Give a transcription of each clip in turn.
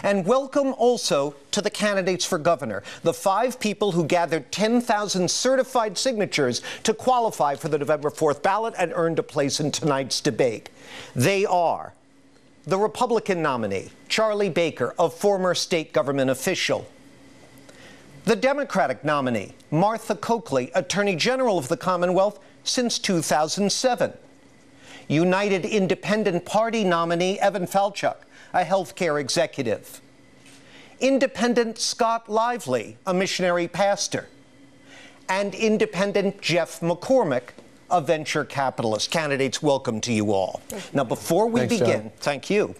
And welcome also to the candidates for governor, the 5 people who gathered 10,000 certified signatures to qualify for the November 4th ballot and earned a place in tonight's debate. They are the Republican nominee, Charlie Baker, a former state government official; the Democratic nominee, Martha Coakley, Attorney General of the Commonwealth since 2007; United Independent Party nominee, Evan Falchuk, a healthcare executive; Independent Scott Lively, a missionary pastor; and Independent Jeff McCormick, a venture capitalist. Candidates, welcome to you all. Now, before we begin, thank you.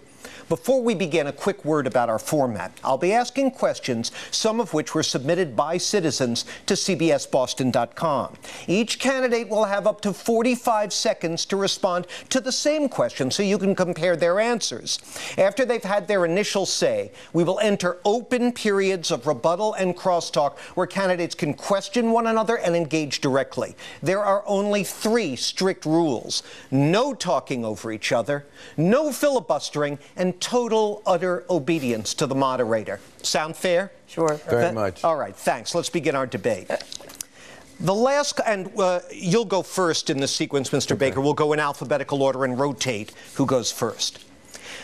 Before we begin, a quick word about our format. I'll be asking questions, some of which were submitted by citizens to cbsboston.com. Each candidate will have up to 45 seconds to respond to the same question so you can compare their answers. After they've had their initial say, we will enter open periods of rebuttal and crosstalk where candidates can question one another and engage directly. There are only 3 strict rules: no talking over each other, no filibustering, and total, utter obedience to the moderator. Sound fair? Sure. Very much. All right, thanks. Let's begin our debate. The last, and you'll go first in the sequence, Mr. Baker. We'll go in alphabetical order and rotate who goes first.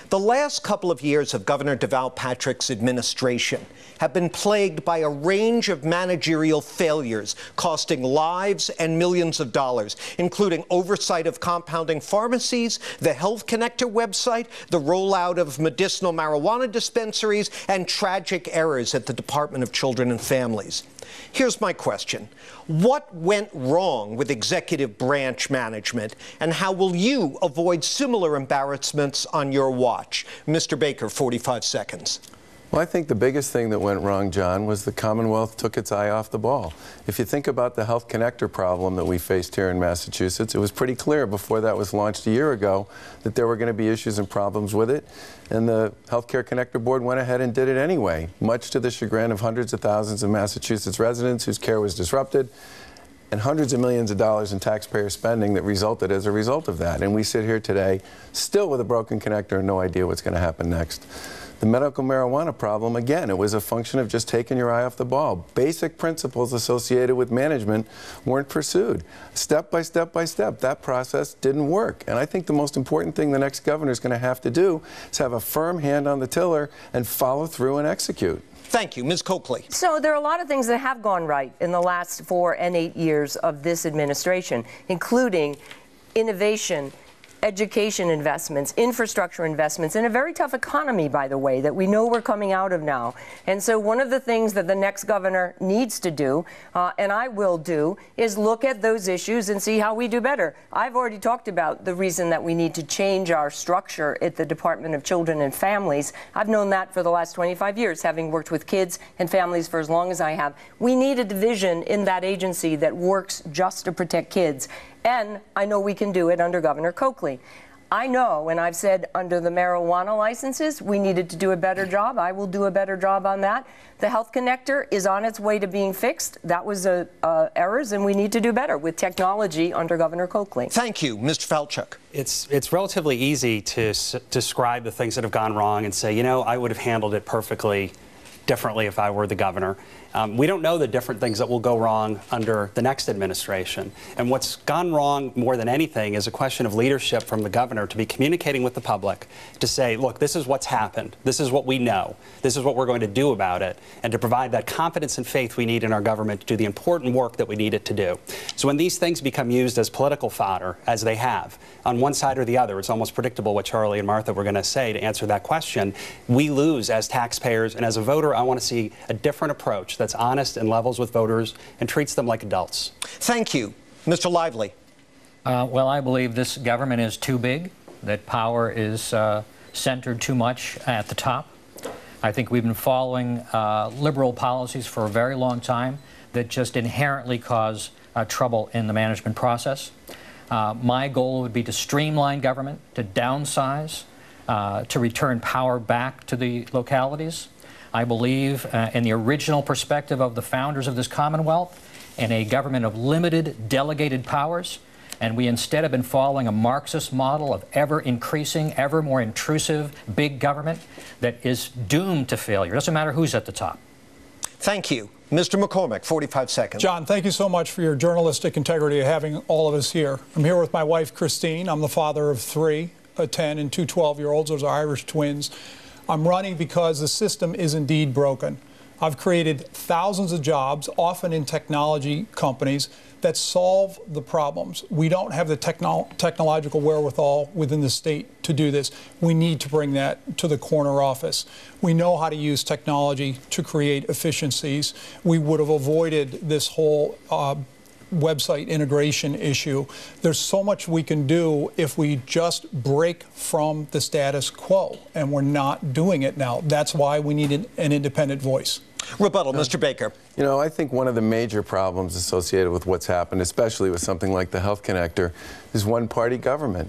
The last couple of years of Governor Deval Patrick's administration have been plagued by a range of managerial failures costing lives and millions of dollars, including oversight of compounding pharmacies, the Health Connector website, the rollout of medicinal marijuana dispensaries, and tragic errors at the Department of Children and Families. Here's my question. What went wrong with executive branch management, and how will you avoid similar embarrassments on your watch? Mr. Baker, 45 seconds. Well, I think the biggest thing that went wrong, John, was the Commonwealth took its eye off the ball. If you think about the Health Connector problem that we faced here in Massachusetts, it was pretty clear before that was launched a year ago that there were going to be issues and problems with it. And the Healthcare Connector Board went ahead and did it anyway, much to the chagrin of hundreds of thousands of Massachusetts residents whose care was disrupted, and hundreds of millions of dollars in taxpayer spending that resulted as a result of that. And we sit here today still with a broken connector and no idea what's going to happen next. The medical marijuana problem, again, it was a function of just taking your eye off the ball. Basic principles associated with management weren't pursued. Step by step by step, that process didn't work. And I think the most important thing the next governor is going to have to do is have a firm hand on the tiller and follow through and execute. Thank you. Ms. Coakley. So there are a lot of things that have gone right in the last 4 and 8 years of this administration, including innovation, education investments, infrastructure investments, in a very tough economy, by the way, that we know we're coming out of now. And so one of the things that the next governor needs to do, and I will do, is look at those issues and see how we do better. I've already talked about the reason that we need to change our structure at the Department of Children and Families. I've known that for the last 25 years, having worked with kids and families for as long as I have. We need a division in that agency that works just to protect kids. And I know we can do it under Governor Coakley. I know, and I've said under the marijuana licenses, we needed to do a better job. I will do a better job on that. The Health Connector is on its way to being fixed. That was errors, and we need to do better with technology under Governor Coakley. Thank you. Mr. Falchuk. It's relatively easy to describe the things that have gone wrong and say, you know, I would have handled it perfectly differently if I were the governor. We don't know the different things that will go wrong under the next administration. And what's gone wrong more than anything is a question of leadership from the governor to be communicating with the public to say, look, this is what's happened. This is what we know. This is what we're going to do about it. And to provide that confidence and faith we need in our government to do the important work that we need it to do. So when these things become used as political fodder, as they have, on one side or the other, it's almost predictable what Charlie and Martha were going to say to answer that question. We lose as taxpayers, and as a voter, I want to see a different approach that's honest and levels with voters and treats them like adults. Thank you. Mr. Lively. Well, I believe this government is too big, that power is centered too much at the top. I think we've been following liberal policies for a very long time that just inherently cause trouble in the management process. My goal would be to streamline government, to downsize, to return power back to the localities. I believe in the original perspective of the founders of this Commonwealth, in a government of limited delegated powers, and we instead have been following a Marxist model of ever-increasing, ever more intrusive big government that is doomed to failure. It doesn't matter who's at the top. Thank you. Mr. McCormick, 45 seconds. John, thank you so much for your journalistic integrity of having all of us here. I'm here with my wife, Christine. I'm the father of 3, a 10 and 2 12-year-olds. Those are Irish twins. I'm running because the system is indeed broken. I've created thousands of jobs, often in technology companies, that solve the problems. We don't have the technological wherewithal within the state to do this. We need to bring that to the corner office. We know how to use technology to create efficiencies. We would have avoided this whole website integration issue. There's so much we can do if we just break from the status quo, and we're not doing it now. That's why we need an independent voice. Rebuttal, Mr. Baker. You know, I think one of the major problems associated with what's happened, especially with something like the Health Connector, is one-party government.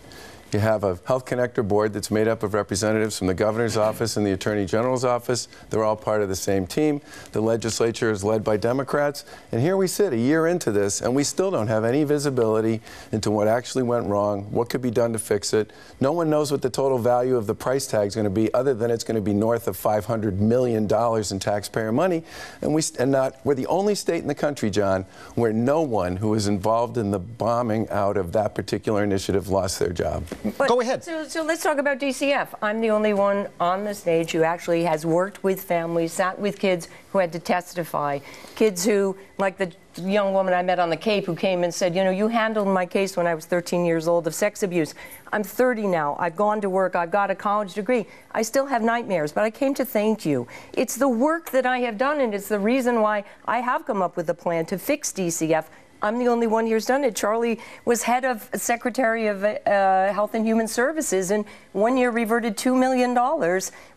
You have a Health Connector board that's made up of representatives from the governor's office and the attorney general's office. They're all part of the same team. The legislature is led by Democrats. And here we sit a year into this, and we still don't have any visibility into what actually went wrong, what could be done to fix it. No one knows what the total value of the price tag is going to be, other than it's going to be north of $500 million in taxpayer money. And we're the only state in the country, John, where no one who was involved in the bombing out of that particular initiative lost their job. But, go ahead. So let's talk about DCF. I'm the only one on the stage who actually has worked with families, sat with kids who had to testify, kids who, like the young woman I met on the Cape who came and said, you know, you handled my case when I was 13 years old of sex abuse. I'm 30 now. I've gone to work. I've got a college degree. I still have nightmares, but I came to thank you. It's the work that I have done, and it's the reason why I have come up with a plan to fix DCF. I'm the only one who's done it. Charlie was head of Secretary of Health and Human Services, and 1 year reverted $2 million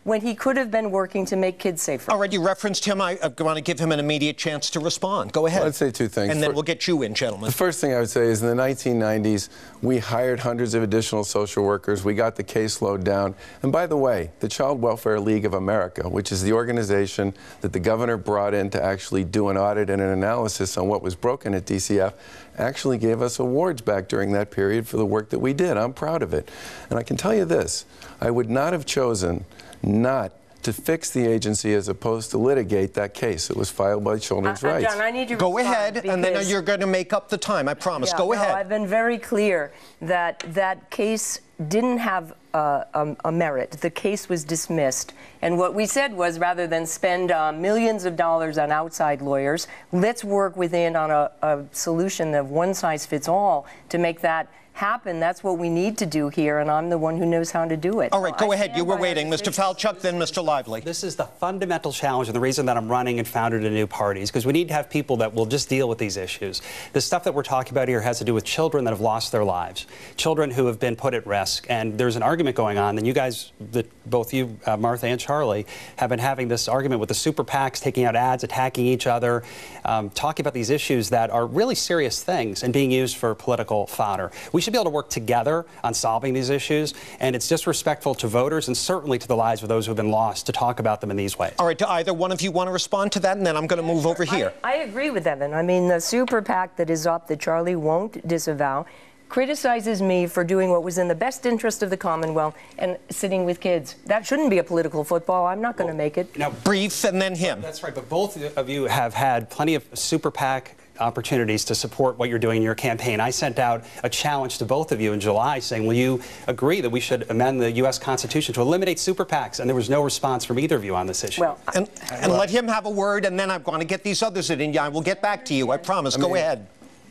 when he could have been working to make kids safer. All right, you referenced him. I want to give him an immediate chance to respond. Go ahead. Well, I'd say 2 things. And then we'll get you in, gentlemen. The first thing I would say is in the 1990s, we hired hundreds of additional social workers. We got the caseload down. And by the way, the Child Welfare League of America, which is the organization that the governor brought in to actually do an audit and an analysis on what was broken at DCF, actually gave us awards back during that period for the work that we did. I'm proud of it. And I can tell you this, I would not have chosen not to fix the agency as opposed to litigate that case. It was filed by Children's Rights. John, I need you to go ahead, and then you're going to make up the time, I promise. Yeah, go ahead. I've been very clear that that case didn't have a merit. The case was dismissed. And what we said was, rather than spend millions of dollars on outside lawyers, let's work within on a solution of one size fits all to make that happen. That's what we need to do here, and I'm the one who knows how to do it. All right, go ahead. You were waiting. Mr. Falchuk, then Mr. Lively. This is the fundamental challenge, and the reason that I'm running and founded a new party is because we need to have people that will just deal with these issues. The stuff that we're talking about here has to do with children that have lost their lives, children who have been put at risk, and there's an argument going on, and you guys, both you, Martha and Charlie, have been having this argument with the super PACs taking out ads, attacking each other, talking about these issues that are really serious things and being used for political fodder. We should be able to work together on solving these issues, and it's disrespectful to voters and certainly to the lives of those who have been lost to talk about them in these ways. All right, do either one of you want to respond to that, and then I'm going to move over here. I agree with Evan. I mean, the super PAC that is up that Charlie won't disavow criticizes me for doing what was in the best interest of the Commonwealth and sitting with kids. That shouldn't be a political football. I'm not going to make it. Now, brief, and then him. That's right, but both of you have had plenty of super PAC opportunities to support what you're doing in your campaign. I sent out a challenge to both of you in July saying, will you agree that we should amend the U.S. Constitution to eliminate super PACs? And there was no response from either of you on this issue. Well, and let him have a word, and then I'm going to get these others in. Yeah, we'll get back to you. I promise. Go ahead.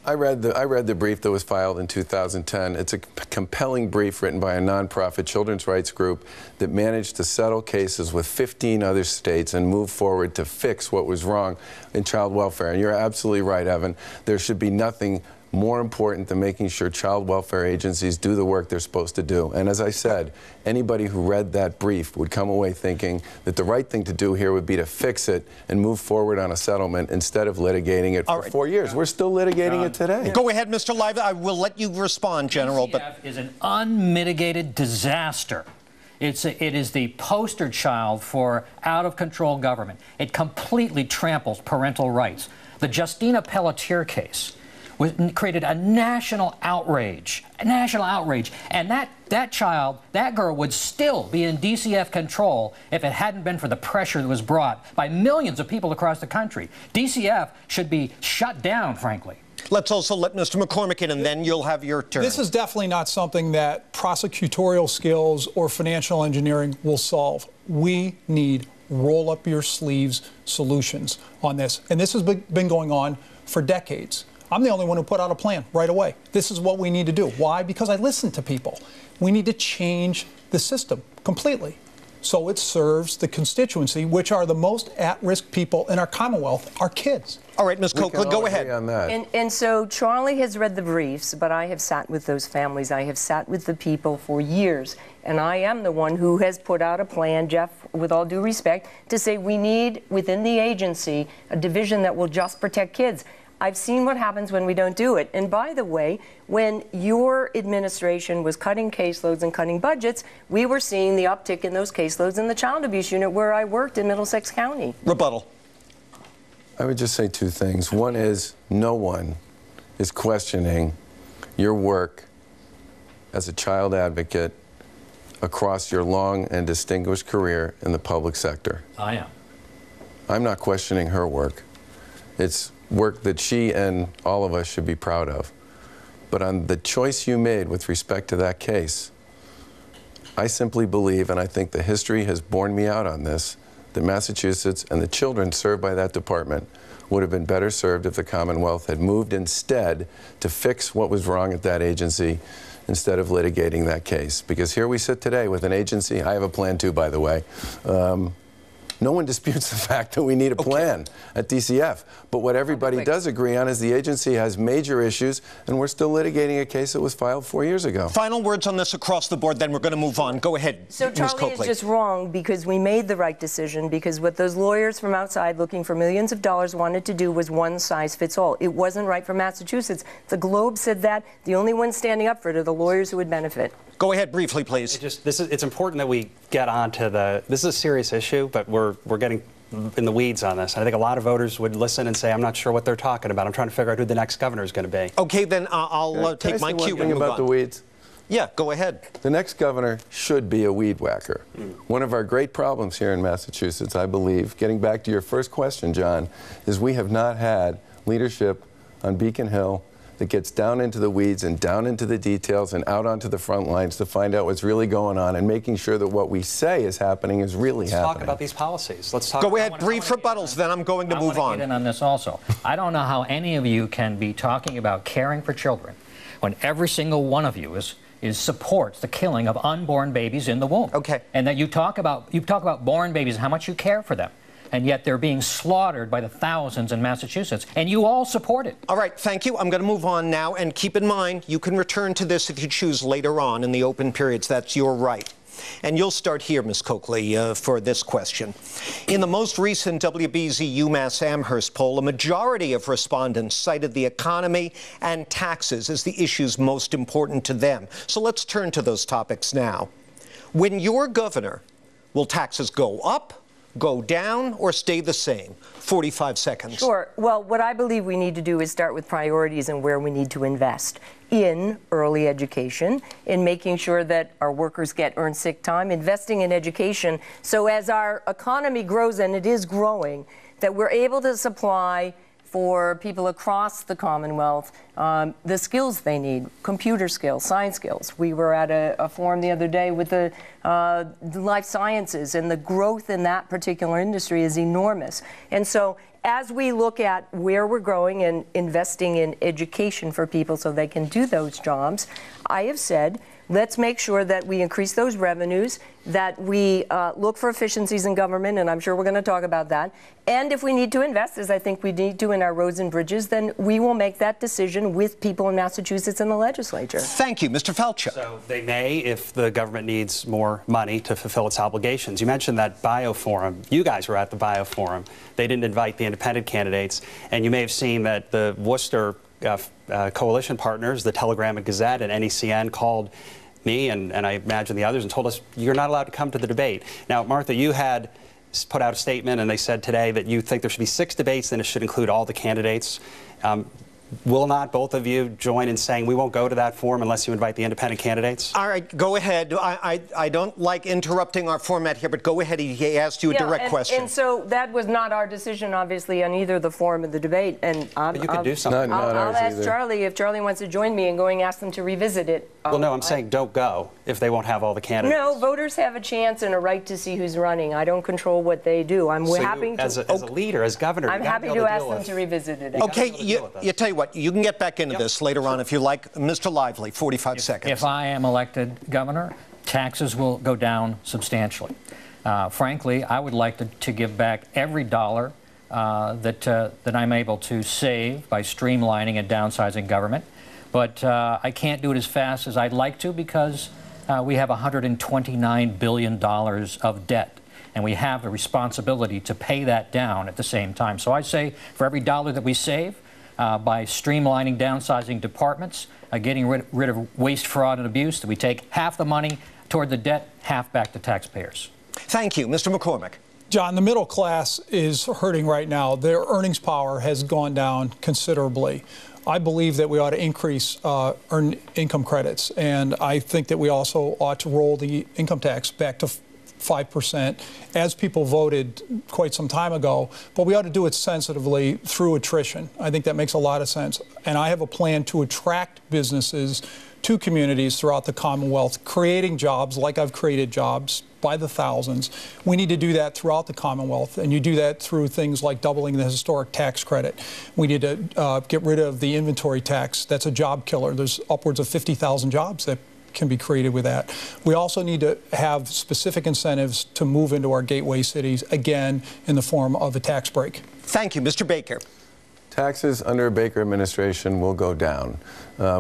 I read the brief that was filed in 2010. It's a compelling brief written by a nonprofit children's rights group that managed to settle cases with 15 other states and move forward to fix what was wrong in child welfare. And you're absolutely right, Evan. There should be nothing more important than making sure child welfare agencies do the work they're supposed to do. And as I said, anybody who read that brief would come away thinking that the right thing to do here would be to fix it and move forward on a settlement instead of litigating it for 4 years. We're still litigating it today. Go ahead, Mr. Lively. I will let you respond, General. DCF is an unmitigated disaster. It is the poster child for out-of-control government. It completely tramples parental rights. The Justina Pelletier case created a national outrage. And that girl would still be in DCF control if it hadn't been for the pressure that was brought by millions of people across the country. DCF should be shut down, frankly. Let's also let Mr. McCormick in, and then you'll have your turn. This is definitely not something that prosecutorial skills or financial engineering will solve. We need roll-up-your-sleeves solutions on this. And this has been going on for decades. I'm the only one who put out a plan right away. This is what we need to do. Why? Because I listen to people. We need to change the system completely so it serves the constituency, which are the most at-risk people in our Commonwealth, our kids. All right, Ms. Coakley, go ahead. On that. And so Charlie has read the briefs, but I have sat with those families. I have sat with the people for years, and I am the one who has put out a plan, Jeff, with all due respect, to say we need within the agency a division that will just protect kids. I've seen what happens when we don't do it. And by the way, when your administration was cutting caseloads and cutting budgets, we were seeing the uptick in those caseloads in the child abuse unit where I worked in Middlesex County. Rebuttal. I would just say two things. One is no one is questioning your work as a child advocate across your long and distinguished career in the public sector. I am. I'm not questioning her work. It's work that she and all of us should be proud of. But on the choice you made with respect to that case, I simply believe, and I think the history has borne me out on this, that Massachusetts and the children served by that department would have been better served if the Commonwealth had moved instead to fix what was wrong at that agency instead of litigating that case. Because here we sit today with an agency, I have a plan too, by the way, no one disputes the fact that we need a plan at DCF. But what everybody does agree on is the agency has major issues, and we're still litigating a case that was filed 4 years ago. Final words on this across the board, then we're going to move on. Go ahead, So Ms. Charlie Coakley. is just wrong because we made the right decision, because what those lawyers from outside looking for millions of dollars wanted to do was one size fits all. It wasn't right for Massachusetts. The Globe said that. The only ones standing up for it are the lawyers who would benefit. Go ahead briefly, please. It's important that we get on to this is a serious issue, but we're getting in the weeds on this. I think a lot of voters would listen and say, I'm not sure what they're talking about. I'm trying to figure out who the next governor is going to be. Okay, then I'll take my cue and move about on. the weeds. Yeah, go ahead. The next governor should be a weed whacker. One of our great problems here in Massachusetts, I believe, getting back to your first question, John, is we have not had leadership on Beacon Hill that gets down into the weeds and down into the details and out onto the front lines to find out what's really going on and making sure that what we say is happening is really happening. Let's talk about these policies. Let's talk. Go ahead, brief rebuttals, then I'm going to move on. I want to get in on this also. I don't know how any of you can be talking about caring for children when every single one of you supports the killing of unborn babies in the womb. Okay. And that you talk about born babies and how much you care for them. And yet they're being slaughtered by the thousands in Massachusetts, and you all support it. All right, thank you. I'm going to move on now, and keep in mind, you can return to this if you choose later on in the open periods. That's your right. And you'll start here, Ms. Coakley, for this question. In the most recent WBZ UMass Amherst poll, a majority of respondents cited the economy and taxes as the issues most important to them. So let's turn to those topics now. When you're governor, will taxes go up, go down, or stay the same? 45 seconds. Sure. Well, what I believe we need to do is start with priorities and where we need to invest in early education, in making sure that our workers get earned sick time, investing in education, so as our economy grows, and it is growing, that we're able to supply for people across the Commonwealth the skills they need, computer skills, science skills. We were at a forum the other day with the life sciences, and the growth in that particular industry is enormous. And so as we look at where we're growing and investing in education for people so they can do those jobs, I have said, let's make sure that we increase those revenues, that we look for efficiencies in government, and I'm sure we're going to talk about that. And if we need to invest, as I think we need to in our roads and bridges, then we will make that decision with people in Massachusetts and the legislature. Thank you. Mr. FALCHUK. So they may, if the government needs more money to fulfill its obligations. You mentioned that bioforum. You guys were at the bioforum. They didn't invite the independent candidates. And you may have seen that the Worcester coalition partners, the Telegram and Gazette and NECN, called me and I imagine the others and told us you're not allowed to come to the debate. Now, Martha, you had put out a statement and they said today that you think there should be 6 debates, then it should include all the candidates. Will not both of you join in saying we won't go to that forum unless you invite the independent candidates? All right, go ahead. I don't like interrupting our format here, but go ahead. He asked you a direct question. And so that was not our decision, obviously, on either the forum or the debate. And but you could do something. I'll ask Charlie if Charlie wants to join me in going ask them to revisit it. Well, no, I'm saying don't go if they won't have all the candidates. No, voters have a chance and a right to see who's running. I don't control what they do. I'm happy to. As a leader, as governor, I'm happy to ask them to revisit it. Okay, you tell you what, you can get back into this later on if you like. Mr. Lively, 45 seconds. If I am elected governor, taxes will go down substantially. Frankly, I would like to give back every dollar that I'm able to save by streamlining and downsizing government. But I can't do it as fast as I'd like to because we have $129 billion of debt. And we have a responsibility to pay that down at the same time. So I say for every dollar that we save, by streamlining, downsizing departments, getting rid of waste, fraud, and abuse, that we take half the money toward the debt, half back to taxpayers. Thank you. Mr. McCormick. John, the middle class is hurting right now. Their earnings power has gone down considerably. I believe that we ought to increase earned income credits, and I think that we also ought to roll the income tax back to 5%, as people voted quite some time ago, but we ought to do it sensitively through attrition. I think that makes a lot of sense. And I have a plan to attract businesses to communities throughout the Commonwealth, creating jobs like I've created jobs by the thousands. We need to do that throughout the Commonwealth, and you do that through things like doubling the historic tax credit. We need to get rid of the inventory tax. That's a job killer. There's upwards of 50,000 jobs that can be created with that. We also need to have specific incentives to move into our gateway cities, again, in the form of a tax break. Thank you. Mr. Baker. Taxes under a Baker administration will go down.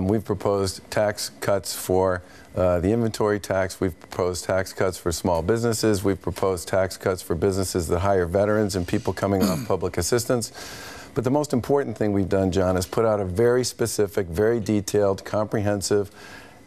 We've proposed tax cuts for the inventory tax. We've proposed tax cuts for small businesses. We've proposed tax cuts for businesses that hire veterans and people coming off public assistance. But the most important thing we've done, John, is put out a very specific, very detailed, comprehensive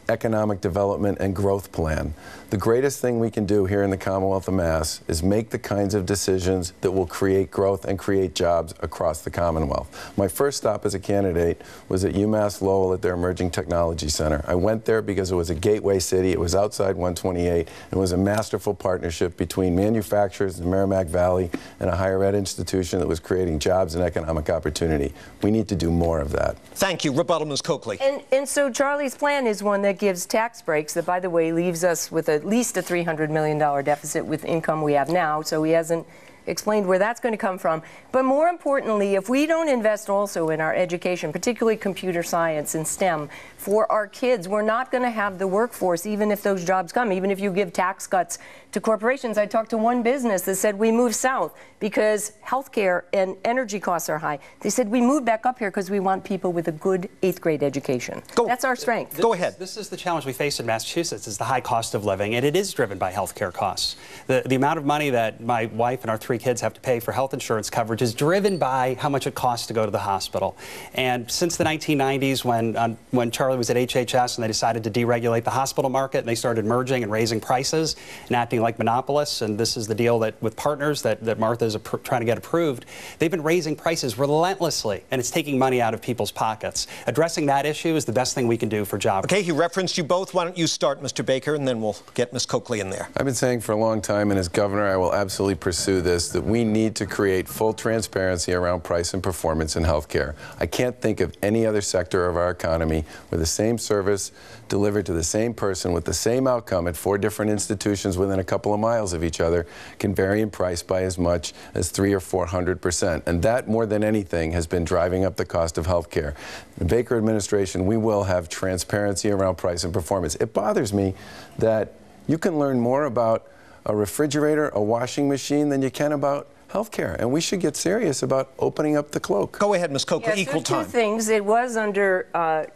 economic development and growth plan. The greatest thing we can do here in the Commonwealth of Mass is make the kinds of decisions that will create growth and create jobs across the Commonwealth. My first stop as a candidate was at UMass Lowell at their Emerging Technology Center. I went there because it was a gateway city, it was outside 128, and it was a masterful partnership between manufacturers in the Merrimack Valley and a higher ed institution that was creating jobs and economic opportunity. We need to do more of that. Thank you. Rebuttal, Ms. Coakley. And so Charlie's plan is one that gives tax breaks that, by the way, leaves us with at least a $300 million deficit with income we have now. So he hasn't explained where that's going to come from. But more importantly, if we don't invest also in our education, particularly computer science and STEM, for our kids, we're not going to have the workforce, even if those jobs come, even if you give tax cuts to corporations. I talked to one business that said we moved south because healthcare and energy costs are high. They said we moved back up here because we want people with a good 8th grade education. That's our strength. Go ahead. This is the challenge we face in Massachusetts, is the high cost of living, and it is driven by healthcare costs. The amount of money that my wife and our 3 kids have to pay for health insurance coverage is driven by how much it costs to go to the hospital. And since the 1990s, when Charlie was at HHS and they decided to deregulate the hospital market, and they started merging and raising prices and acting like monopolists, and this is the deal that with partners that Martha is trying to get approved, they've been raising prices relentlessly, and it's taking money out of people's pockets. Addressing that issue is the best thing we can do for jobs. Okay, he referenced you both. Why don't you start, Mr. Baker, and then we'll get Ms. Coakley in there. I've been saying for a long time, and as governor, I will absolutely pursue this, that we need to create full transparency around price and performance in healthcare. I can't think of any other sector of our economy where the same service delivered to the same person with the same outcome at 4 different institutions within a couple of miles of each other can vary in price by as much as 300 or 400%. And that, more than anything, has been driving up the cost of healthcare. In the Baker administration, we will have transparency around price and performance. It bothers me that you can learn more about a refrigerator, a washing machine, than you can about healthcare, and we should get serious about opening up the cloak. Go ahead, Ms. Coakley. Equal time. 2 things. It was under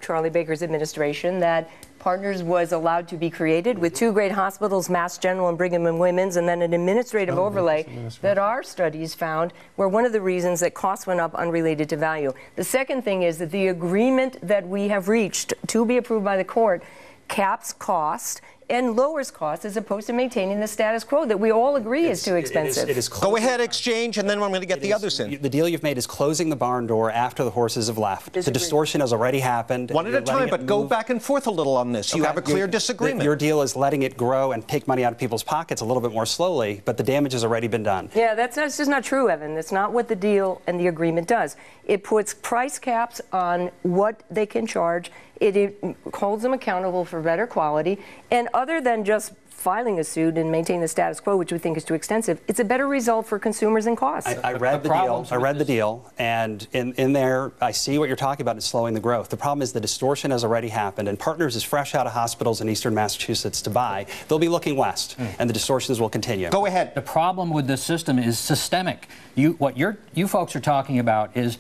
Charlie Baker's administration that Partners was allowed to be created with 2 great hospitals, Mass General and Brigham and Women's, and then an administrative overlay that our studies found were one of the reasons that costs went up unrelated to value. The second thing is that the agreement that we have reached to be approved by the court caps cost and lowers costs as opposed to maintaining the status quo that we all agree is too expensive. Go ahead, exchange, and then I'm going to get the others in. The deal you've made is closing the barn door after the horses have left. The distortion has already happened. One at a time, but go back and forth a little on this. You have a clear disagreement. Your deal is letting it grow and take money out of people's pockets a little bit more slowly, but the damage has already been done. Yeah, that's just not true, Evan. That's not what the deal and the agreement does. It puts price caps on what they can charge. It holds them accountable for better quality. And other than just filing a suit and maintaining the status quo, which we think is too extensive, it's a better result for consumers and costs. I read the deal. I read the deal, and in there, I see what you're talking about is slowing the growth. The problem is the distortion has already happened, and Partners is fresh out of hospitals in eastern Massachusetts to buy. They'll be looking west, and the distortions will continue. Go ahead. The problem with the system is systemic. What you folks are talking about is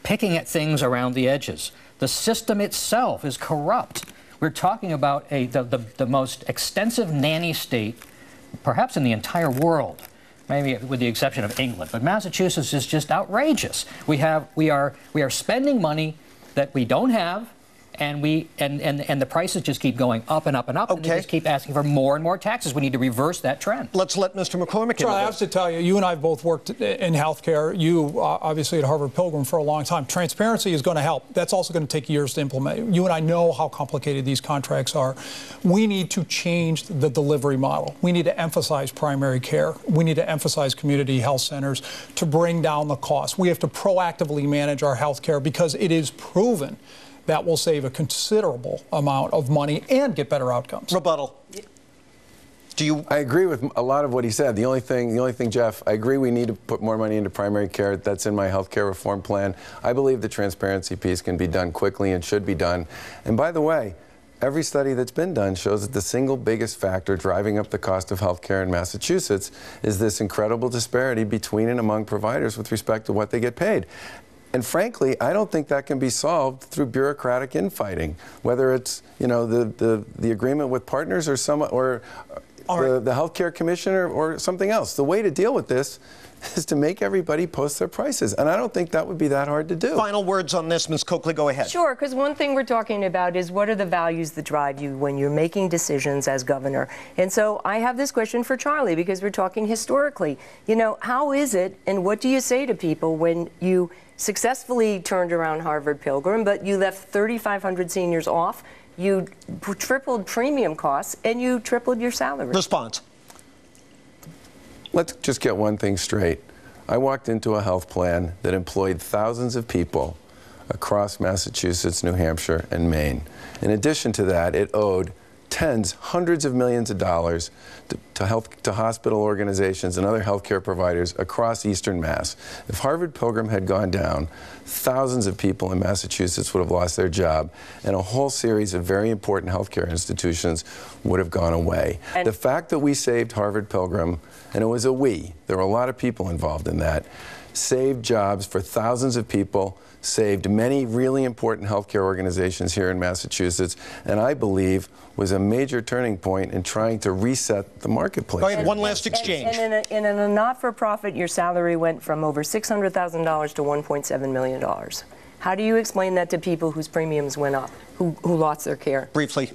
picking at things around the edges. The system itself is corrupt. We're talking about the most extensive nanny state, perhaps in the entire world, maybe with the exception of England. But Massachusetts is just outrageous. We are spending money that we don't have, and the prices just keep going up and up and up. Okay. And they just keep asking for more and more taxes. We need to reverse that trend. Let's let Mr. McCormick. Charlie, I have to tell you, you and I have both worked in healthcare. You obviously at Harvard Pilgrim for a long time. Transparency is going to help. That's also going to take years to implement. You and I know how complicated these contracts are. We need to change the delivery model. We need to emphasize primary care. We need to emphasize community health centers to bring down the cost. We have to proactively manage our healthcare because it is proven that will save a considerable amount of money and get better outcomes. Rebuttal. I agree with a lot of what he said. The only thing, Jeff, I agree we need to put more money into primary care. That's in my health care reform plan. I believe the transparency piece can be done quickly and should be done. And by the way, every study that's been done shows that the single biggest factor driving up the cost of health care in Massachusetts is this incredible disparity between and among providers with respect to what they get paid. And frankly, I don't think that can be solved through bureaucratic infighting, whether it's, you know, the agreement with Partners or the healthcare commissioner or something else. The way to deal with this is to make everybody post their prices. And I don't think that would be that hard to do. Final words on this, Ms. Coakley, go ahead. Sure, because one thing we're talking about is what are the values that drive you when you're making decisions as governor? And so I have this question for Charlie, because we're talking historically. You know, how is it and what do you say to people when you successfully turned around Harvard Pilgrim, but you left 3,500 seniors off, you tripled premium costs, and you tripled your salary? Response. Let's just get one thing straight. I walked into a health plan that employed thousands of people across Massachusetts, New Hampshire, and Maine. In addition to that, it owed hundreds of millions of dollars to hospital organizations and other healthcare providers across Eastern Mass. If Harvard Pilgrim had gone down, thousands of people in Massachusetts would have lost their job, and a whole series of very important healthcare institutions would have gone away. And the fact that we saved Harvard Pilgrim, and it was a we, there were a lot of people involved in that, saved jobs for thousands of people, saved many really important healthcare organizations here in Massachusetts, and I believe was a major turning point in trying to reset the marketplace. Go ahead, one last exchange. And in a not-for-profit, your salary went from over $600,000 to $1.7 million. How do you explain that to people whose premiums went up, who lost their care? Briefly.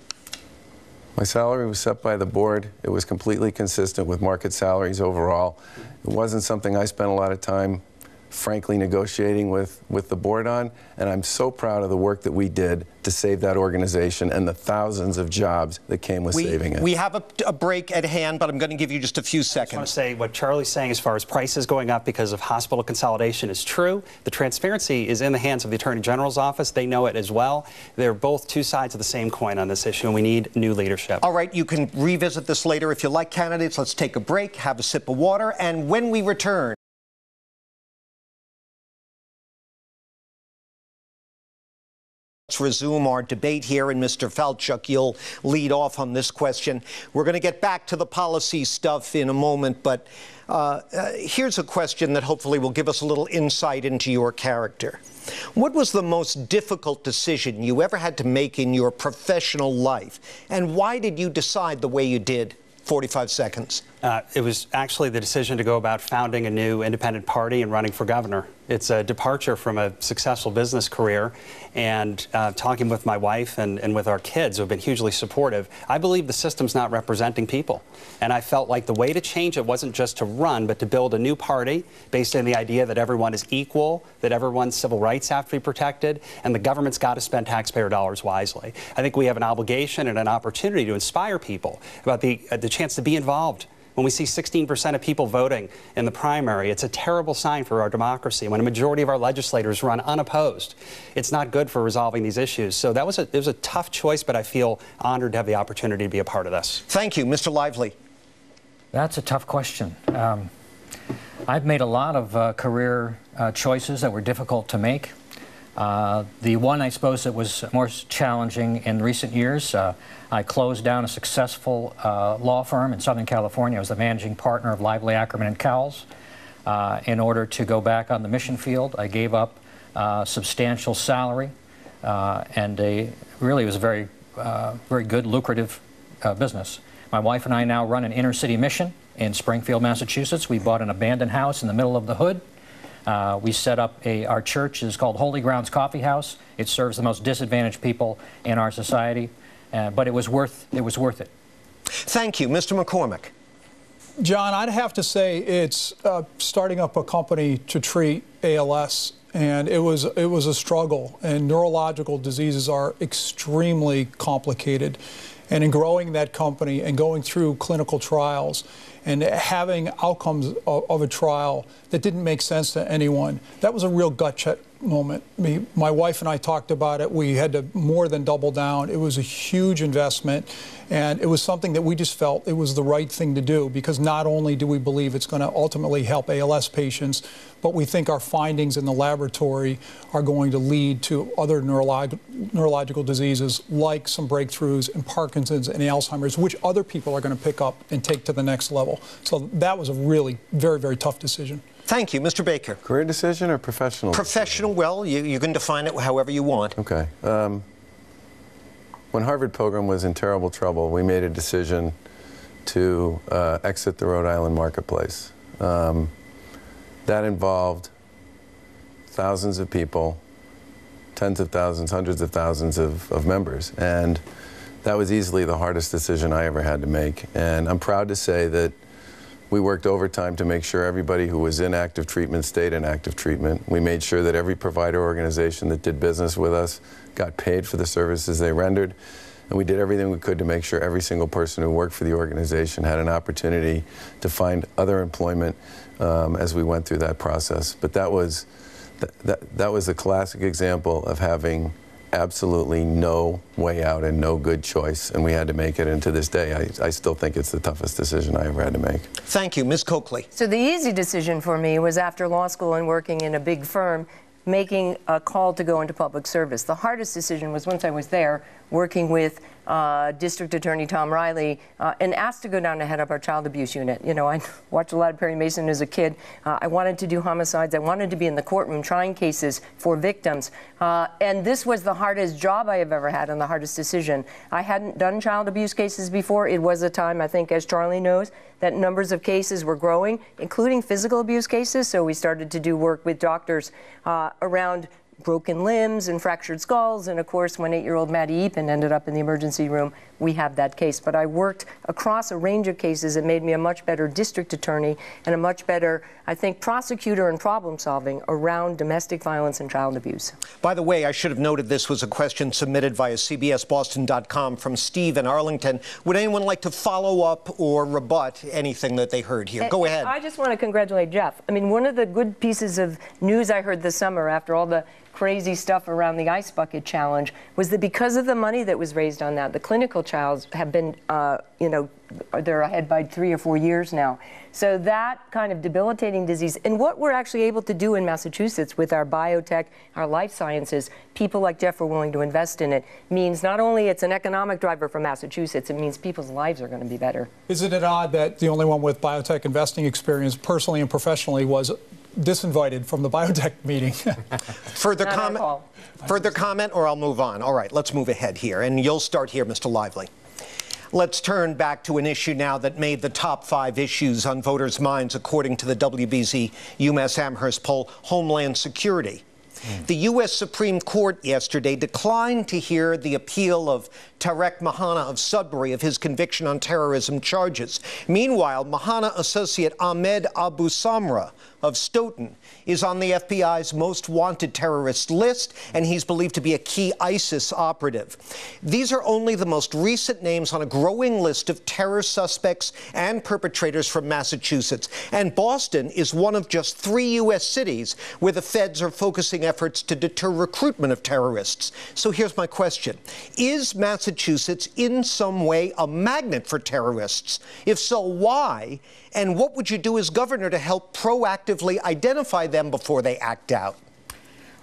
My salary was set by the board. It was completely consistent with market salaries overall. It wasn't something I spent a lot of time frankly negotiating with the board on, and I'm so proud of the work that we did to save that organization and the thousands of jobs that came with saving it. We have a break at hand, but I'm going to give you just a few seconds. I just want to say what Charlie's saying as far as prices going up because of hospital consolidation is true. The transparency is in the hands of the Attorney General's office. They know it as well. They're both two sides of the same coin on this issue, and we need new leadership. All right, you can revisit this later if you like, candidates. Let's take a break, have a sip of water, and when we return, let's resume our debate here, and Mr. Falchuk, you'll lead off on this question. We're going to get back to the policy stuff in a moment, but here's a question that hopefully will give us a little insight into your character. What was the most difficult decision you ever had to make in your professional life, and why did you decide the way you did? 45 seconds. It was actually the decision to go about founding a new independent party and running for governor. It's a departure from a successful business career, and talking with my wife and with our kids who have been hugely supportive, I believe the system's not representing people. And I felt like the way to change it wasn't just to run, but to build a new party based on the idea that everyone is equal, that everyone's civil rights have to be protected, and the government's got to spend taxpayer dollars wisely. I think we have an obligation and an opportunity to inspire people about the chance to be involved. When we see 16% of people voting in the primary, it's a terrible sign for our democracy. When a majority of our legislators run unopposed, it's not good for resolving these issues. So it was a tough choice, but I feel honored to have the opportunity to be a part of this. Thank you. Mr. Lively. That's a tough question. I've made a lot of career choices that were difficult to make. The one, I suppose, that was most challenging in recent years, I closed down a successful law firm in Southern California. I was the managing partner of Lively, Ackerman and Cowles. In order to go back on the mission field, I gave up substantial salary, and really was a very, very good, lucrative business. My wife and I now run an inner-city mission in Springfield, Massachusetts. We bought an abandoned house in the middle of the hood. We set up our church is called Holy Grounds Coffee House. It serves the most disadvantaged people in our society, but it was worth it. Thank you. Mr. McCormick. John, I'd have to say it's starting up a company to treat ALS, and it was a struggle, and neurological diseases are extremely complicated. And in growing that company and going through clinical trials and having outcomes of a trial that didn't make sense to anyone, that was a real gut check moment. My wife and I talked about it. We had to more than double down. It was a huge investment, and it was something that we just felt it was the right thing to do, because not only do we believe it's going to ultimately help ALS patients, but we think our findings in the laboratory are going to lead to other neurological diseases, like some breakthroughs in Parkinson's and Alzheimer's, which other people are going to pick up and take to the next level. So that was a really very, very tough decision. Thank you. Mr. Baker. Career decision or professional? Professional, well, you can define it however you want. Okay. When Harvard Pilgrim was in terrible trouble, we made a decision to exit the Rhode Island marketplace. That involved thousands of people, tens of thousands, hundreds of thousands of members. And that was easily the hardest decision I ever had to make. And I'm proud to say that we worked overtime to make sure everybody who was in active treatment stayed in active treatment. We made sure that every provider organization that did business with us got paid for the services they rendered. And we did everything we could to make sure every single person who worked for the organization had an opportunity to find other employment as we went through that process. But that was a classic example of having absolutely no way out and no good choice, and we had to make it. And to this day, I still think it's the toughest decision I ever had to make. Thank you. Ms. Coakley. So the easy decision for me was, after law school and working in a big firm, making a call to go into public service. The hardest decision was, once I was there, working with District Attorney Tom Riley, and asked to go down to head up our child abuse unit. You know, I watched a lot of Perry Mason as a kid. I wanted to do homicides. I wanted to be in the courtroom trying cases for victims. And this was the hardest job I have ever had, and the hardest decision. I hadn't done child abuse cases before. It was a time, I think, as Charlie knows, that numbers of cases were growing, including physical abuse cases. So we started to do work with doctors around broken limbs and fractured skulls, and of course, when 8-year-old Maddie Eapen ended up in the emergency room, we have that case. But I worked across a range of cases that made me a much better district attorney and a much better, I think, prosecutor and problem solving around domestic violence and child abuse. By the way, I should have noted this was a question submitted via CBSBoston.com from Steve in Arlington. Would anyone like to follow up or rebut anything that they heard here? Go ahead. I just want to congratulate Jeff. I mean, one of the good pieces of news I heard this summer, after all the crazy stuff around the Ice Bucket Challenge, was that because of the money that was raised on that, the clinical trials have been, you know, they're ahead by 3 or 4 years now. So that kind of debilitating disease, and what we're actually able to do in Massachusetts with our biotech, our life sciences, people like Jeff are willing to invest in it, means not only it's an economic driver for Massachusetts, it means people's lives are going to be better. Isn't it odd that the only one with biotech investing experience, personally and professionally, was disinvited from the biotech meeting? Further comment, or I'll move on. All right, let's move ahead here, and you'll start here, Mr. Lively. Let's turn back to an issue now that made the top 5 issues on voters' minds, according to the WBZ UMass Amherst poll, Homeland Security. The U.S. Supreme Court yesterday declined to hear the appeal of Tarek Mahana of Sudbury of his conviction on terrorism charges. Meanwhile, Mahana associate Ahmed Abu Samra of Stoughton is on the FBI's most wanted terrorist list, and he's believed to be a key ISIS operative. These are only the most recent names on a growing list of terror suspects and perpetrators from Massachusetts. And Boston is one of just 3 U.S. cities where the feds are focusing efforts to deter recruitment of terrorists. So here's my question. Is Massachusetts in some way a magnet for terrorists? If so, why? And what would you do as governor to help proactively identify them before they act out?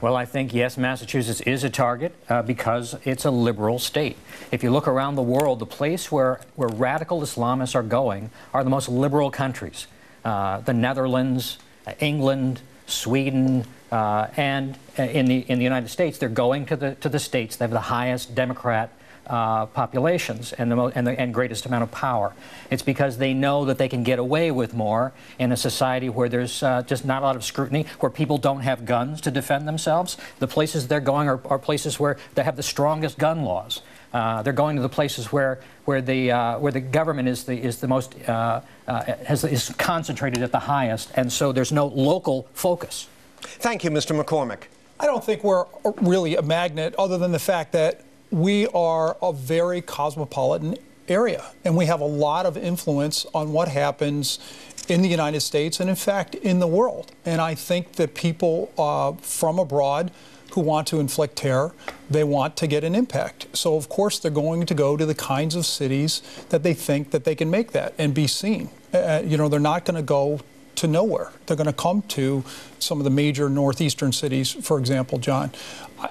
Well, I think, yes, Massachusetts is a target because it's a liberal state. If you look around the world, the place where radical Islamists are going are the most liberal countries. The Netherlands, England, Sweden, and in the United States, they're going to the states that have the highest Democrat populations and greatest amount of power. It's because they know that they can get away with more in a society where there's just not a lot of scrutiny, where people don't have guns to defend themselves. The places they're going are places where they have the strongest gun laws. They're going to the places where the government is the most is concentrated at the highest, and so there's no local focus. Thank you, Mr. McCormick. I don't think we're really a magnet, other than the fact that we are a very cosmopolitan area, and we have a lot of influence on what happens in the United States and, in fact, in the world. And I think that people from abroad who want to inflict terror, they want to get an impact. So, of course, they're going to go to the kinds of cities that they think that they can make that and be seen. You know, they're not going to go to nowhere. They're going to come to some of the major northeastern cities, for example, John.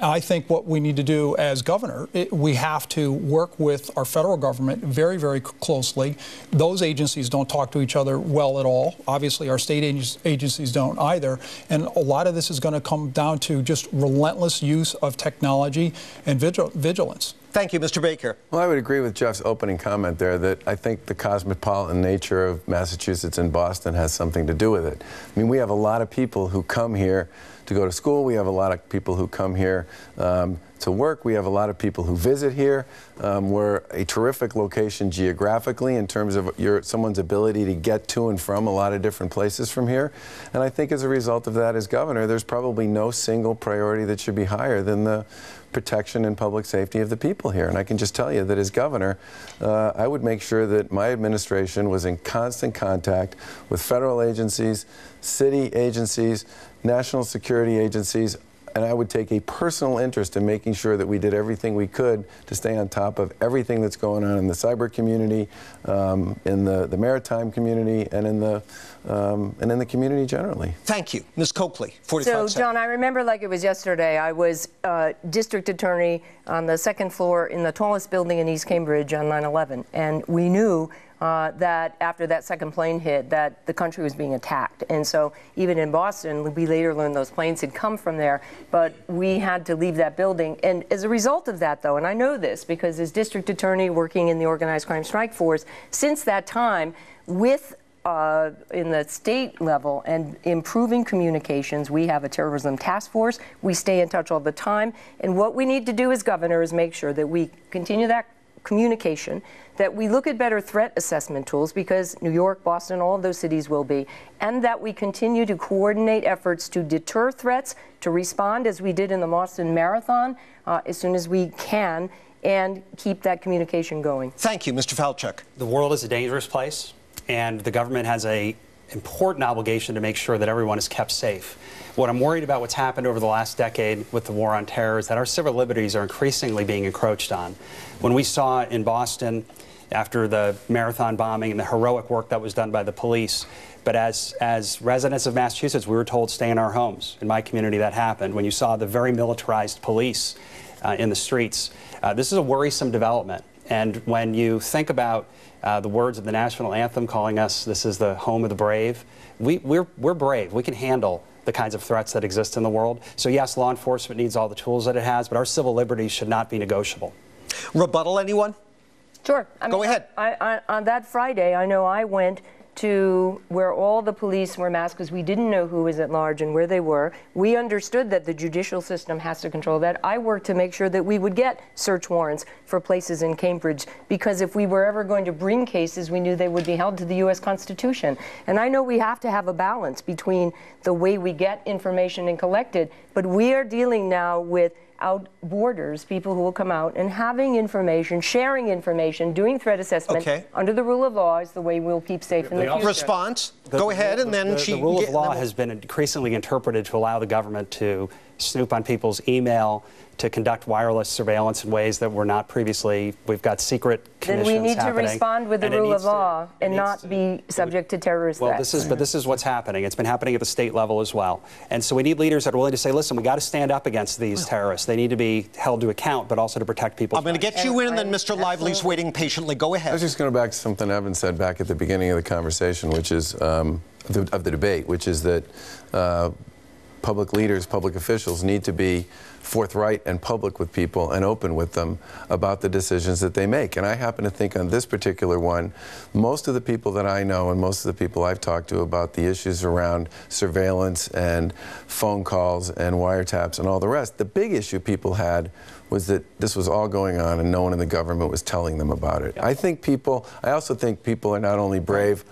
I think what we need to do as governor, we have to work with our federal government very, very closely. Those agencies don't talk to each other well at all. Obviously, our state agencies don't either. And a lot of this is going to come down to just relentless use of technology and vigilance. Thank you, Mr. Baker. Well, I would agree with Jeff's opening comment there that I think the cosmopolitan nature of Massachusetts and Boston has something to do with it. I mean, we have a lot of people who come here to go to school. We have a lot of people who come here to work. We have a lot of people who visit here. We're a terrific location geographically in terms of someone's ability to get to and from a lot of different places from here. And I think as a result of that, as governor, there's probably no single priority that should be higher than the protection and public safety of the people here. And I can just tell you that as governor, I would make sure that my administration was in constant contact with federal agencies, city agencies, national security agencies, and I would take a personal interest in making sure that we did everything we could to stay on top of everything that's going on in the cyber community, in the maritime community, and in the community generally. Thank you. Ms. Coakley, 45 seconds. So, John, I remember like it was yesterday. I was district attorney on the 2nd floor in the tallest building in East Cambridge on 9/11, and we knew that after that second plane hit, that the country was being attacked. And so even in Boston, we later learned those planes had come from there, but we had to leave that building. And as a result of that, though, and I know this because as district attorney working in the organized crime strike force, since that time, with in the state level and improving communications, we have a terrorism task force. We stay in touch all the time. And what we need to do as governor is make sure that we continue that communication, that we look at better threat assessment tools, because New York, Boston, all of those cities will be, and that we continue to coordinate efforts to deter threats, to respond as we did in the Boston Marathon as soon as we can, and keep that communication going. Thank you, Mr. Falchuk. The world is a dangerous place, and the government has an important obligation to make sure that everyone is kept safe. What I'm worried about what's happened over the last decade with the war on terror is that our civil liberties are increasingly being encroached on. When we saw in Boston after the marathon bombing and the heroic work that was done by the police, but as residents of Massachusetts, we were told stay in our homes. In my community, that happened. When you saw the very militarized police in the streets, this is a worrisome development. And when you think about the words of the national anthem calling us, this is the home of the brave, we're brave. We can handle the kinds of threats that exist in the world. So yes, law enforcement needs all the tools that it has, but our civil liberties should not be negotiable. Rebuttal, anyone? Sure. Go ahead. On that Friday, I know I went to where all the police were masked because we didn't know who was at large and where they were. We understood that the judicial system has to control that. I worked to make sure that we would get search warrants for places in Cambridge, because if we were ever going to bring cases, we knew they would be held to the U.S. Constitution. And I know we have to have a balance between the way we get information and collect it, but we are dealing now with out borders, people who will come out and having information, sharing information, doing threat assessment under the rule of law is the way we'll keep safe in the future. Response? Go ahead, and then the rule of law has been increasingly interpreted to allow the government to snoop on people's email, to conduct wireless surveillance in ways that were not previously. We've got secret commissions happening. Then we need happening, to respond with the rule of law and not be subject to terrorist threats. But this is what's happening. It's been happening at the state level as well. And so we need leaders that are willing to say, listen, we got to stand up against these terrorists. They need to be held to account, but also to protect people. I'm going to get you in, and then Mr. Lively's waiting patiently. Go ahead. I was just going to back to something Evan said back at the beginning of the conversation, which is, of the debate, which is that public leaders, public officials need to be forthright and public with people and open with them about the decisions that they make. And I happen to think on this particular one, most of the people that I know and most of the people I've talked to about the issues around surveillance and phone calls and wiretaps and all the rest, the big issue people had was that this was all going on and no one in the government was telling them about it. I also think people are not only brave,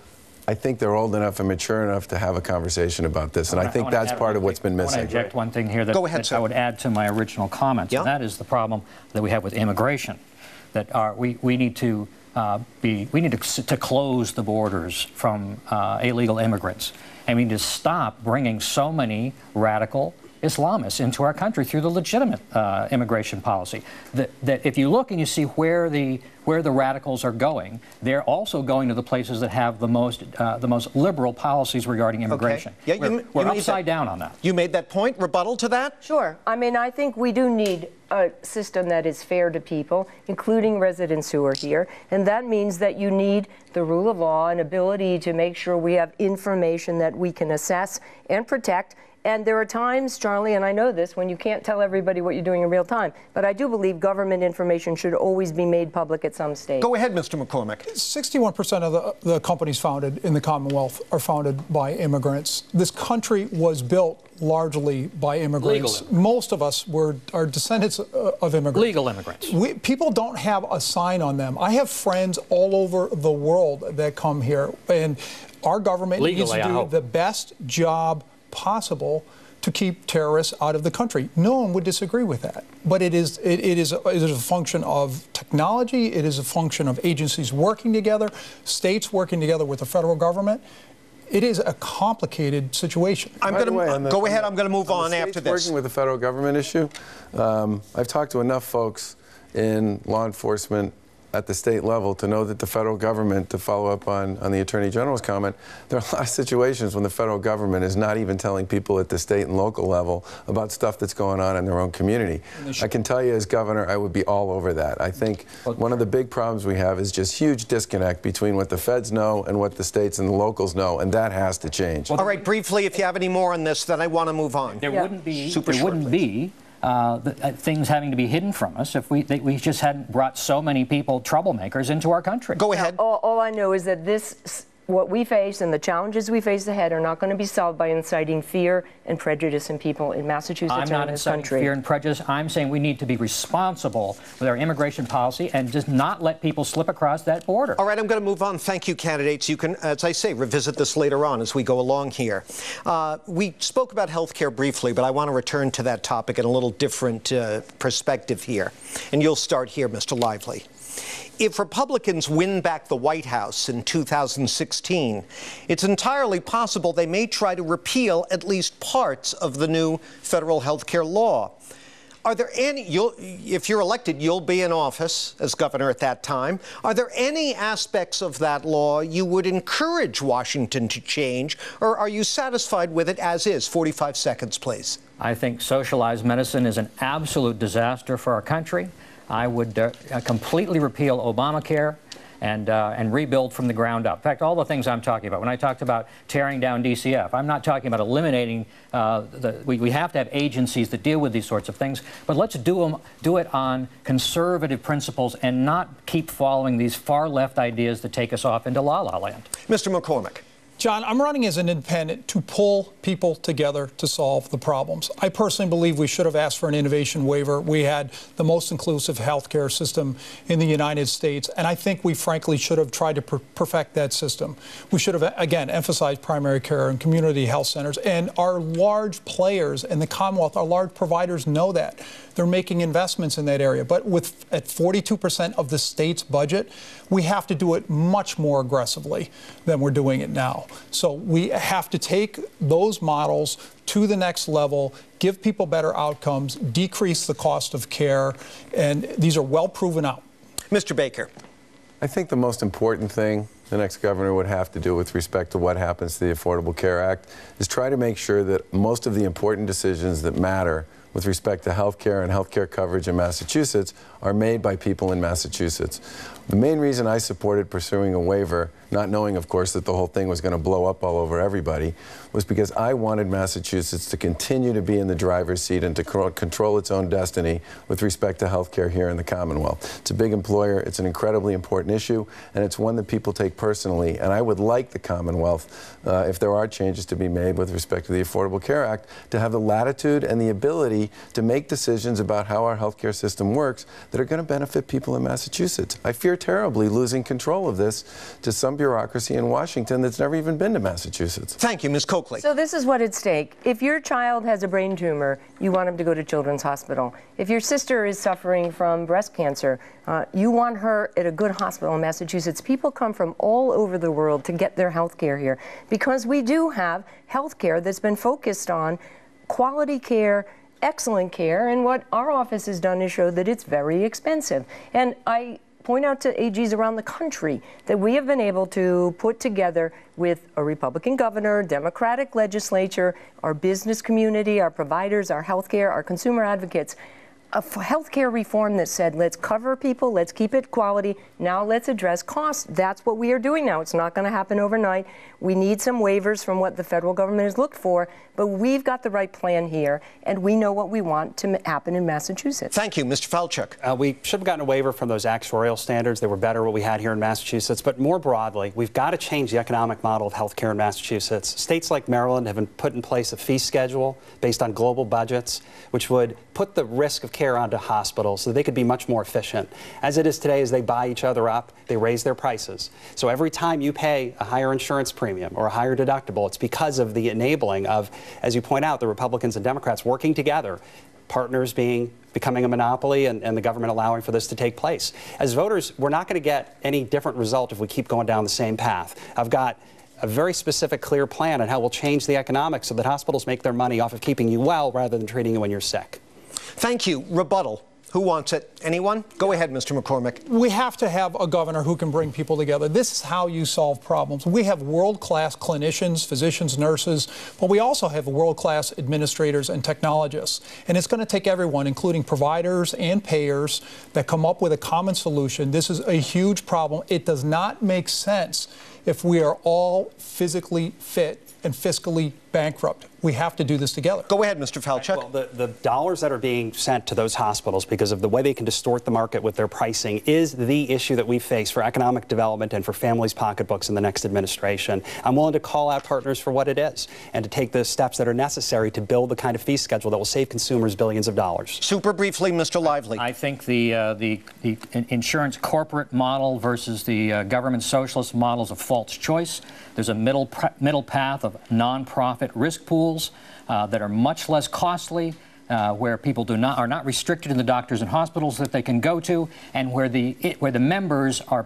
I think they're old enough and mature enough to have a conversation about this, and I think that's part of what's been missing. I want to inject one thing here that, I would add to my original comments, and that is the problem that we have with immigration. That we need to to close the borders from illegal immigrants, and we need to stop bringing so many radical Islamists into our country through the legitimate immigration policy. That if you look and you see where the radicals are going, they're also going to the places that have the most liberal policies regarding immigration. We're upside down on that. You made that point. Rebuttal to that? Sure. I mean, I think we do need a system that is fair to people, including residents who are here, and that means that you need the rule of law and ability to make sure we have information that we can assess and protect. And there are times, Charlie, and I know this, when you can't tell everybody what you're doing in real time. But I do believe government information should always be made public at some stage. Go ahead, Mr. McCormick. 61% of the companies founded in the Commonwealth are founded by immigrants. This country was built largely by immigrants. Most of us are descendants of immigrants. Legal immigrants. People don't have a sign on them. I have friends all over the world that come here, and our government needs to do the best job possible to keep terrorists out of the country. No one would disagree with that. But it is a function of technology. It is a function of agencies working together, states working together with the federal government. It is a complicated situation. Go ahead. I'm going to move on after this. Working with the federal government issue, I've talked to enough folks in law enforcement at the state level to know that the federal government, to follow up on the Attorney General's comment, there are a lot of situations when the federal government is not even telling people at the state and local level about stuff that's going on in their own community. I can tell you as governor, I would be all over that. I think one of the big problems we have is just huge disconnect between what the feds know and what the states and the locals know, and that has to change. All right, briefly, if you have any more on this, then I want to move on. There wouldn't be things having to be hidden from us if we just hadn't brought so many troublemakers into our country. Go ahead. All I know is that what we face and the challenges we face ahead are not going to be solved by inciting fear and prejudice in people in Massachusetts and in this country. I'm not inciting fear and prejudice. I'm saying we need to be responsible with our immigration policy and just not let people slip across that border. All right, I'm going to move on. Thank you, candidates. You can, as I say, revisit this later on as we go along here. We spoke about health care briefly, but I want to return to that topic in a little different perspective here. And you'll start here, Mr. Lively. If Republicans win back the White House in 2016, it's entirely possible they may try to repeal at least parts of the new federal health care law. Are there any, if you're elected, you'll be in office as governor at that time. Are there any aspects of that law you would encourage Washington to change, or are you satisfied with it as is? 45 seconds, please. I think socialized medicine is an absolute disaster for our country. I would completely repeal Obamacare and rebuild from the ground up. In fact, all the things I'm talking about, when I talked about tearing down DCF, I'm not talking about eliminating, we have to have agencies that deal with these sorts of things, but let's do it on conservative principles and not keep following these far-left ideas that take us off into la-la land. Mr. McCormick. John, I'm running as an independent to pull people together to solve the problems. I personally believe we should have asked for an innovation waiver. We had the most inclusive health care system in the United States, and I think we frankly should have tried to perfect that system. We should have, again, emphasized primary care and community health centers. And our large players in the Commonwealth, our large providers know that. They're making investments in that area. But at 42% of the state's budget, we have to do it much more aggressively than we're doing it now. So we have to take those models to the next level, give people better outcomes, decrease the cost of care, and these are well proven out. Mr. Baker. I think the most important thing the next governor would have to do with respect to what happens to the Affordable Care Act is try to make sure that most of the important decisions that matter with respect to health care and health care coverage in Massachusetts are made by people in Massachusetts. The main reason I supported pursuing a waiver, not knowing, of course, that the whole thing was going to blow up all over everybody, was because I wanted Massachusetts to continue to be in the driver's seat and to control its own destiny with respect to health care here in the Commonwealth. It's a big employer, it's an incredibly important issue, and it's one that people take personally. And I would like the Commonwealth, if there are changes to be made with respect to the Affordable Care Act, to have the latitude and the ability to make decisions about how our health care system works that are going to benefit people in Massachusetts. I fear terribly losing control of this to some bureaucracy in Washington that's never even been to Massachusetts. Thank you, Ms. Coakley. So this is what's at stake. If your child has a brain tumor, you want him to go to Children's Hospital. If your sister is suffering from breast cancer, you want her at a good hospital in Massachusetts. People come from all over the world to get their health care here because we do have health care that's been focused on quality care, excellent care, and what our office has done is show that it's very expensive. And I point out to AGs around the country that we have been able to put together with a Republican governor, Democratic legislature, our business community, our providers, our healthcare, our consumer advocates, a healthcare reform that said, let's cover people, let's keep it quality, now let's address costs. That's what we are doing now. It's not going to happen overnight. We need some waivers from what the federal government has looked for, but we've got the right plan here, and we know what we want to happen in Massachusetts. Thank you, Mr. Falchuk. We should have gotten a waiver from those actuarial standards. They were better what we had here in Massachusetts. But more broadly, we've got to change the economic model of health care in Massachusetts. States like Maryland have put in place a fee schedule based on global budgets, which would put the risk of care onto hospitals so that they could be much more efficient. As it is today, as they buy each other up, they raise their prices. So every time you pay a higher insurance premium or a higher deductible, it's because of the enabling of, as you point out, the Republicans and Democrats working together, partners becoming a monopoly and the government allowing for this to take place. As voters, we're not going to get any different result if we keep going down the same path. I've got a very specific, clear plan on how we'll change the economics so that hospitals make their money off of keeping you well rather than treating you when you're sick. Thank you. Rebuttal. Who wants it? Anyone? Go ahead, Mr. McCormick. We have to have a governor who can bring people together. This is how you solve problems. We have world-class clinicians, physicians, nurses, but we also have world-class administrators and technologists. And it's going to take everyone, including providers and payers, that come up with a common solution. This is a huge problem. It does not make sense if we are all physically fit and fiscally bankrupt. We have to do this together. Go ahead, Mr. Falchuk. Well, the dollars that are being sent to those hospitals because of the way they can distort the market with their pricing is the issue that we face for economic development and for families' pocketbooks in the next administration. I'm willing to call out partners for what it is and to take the steps that are necessary to build the kind of fee schedule that will save consumers billions of dollars. Super briefly, Mr. Lively. I think the insurance corporate model versus the government socialist model is a false choice. There's a middle path of nonprofit risk pools that are much less costly, where people are not restricted in the doctors and hospitals that they can go to, and where the members are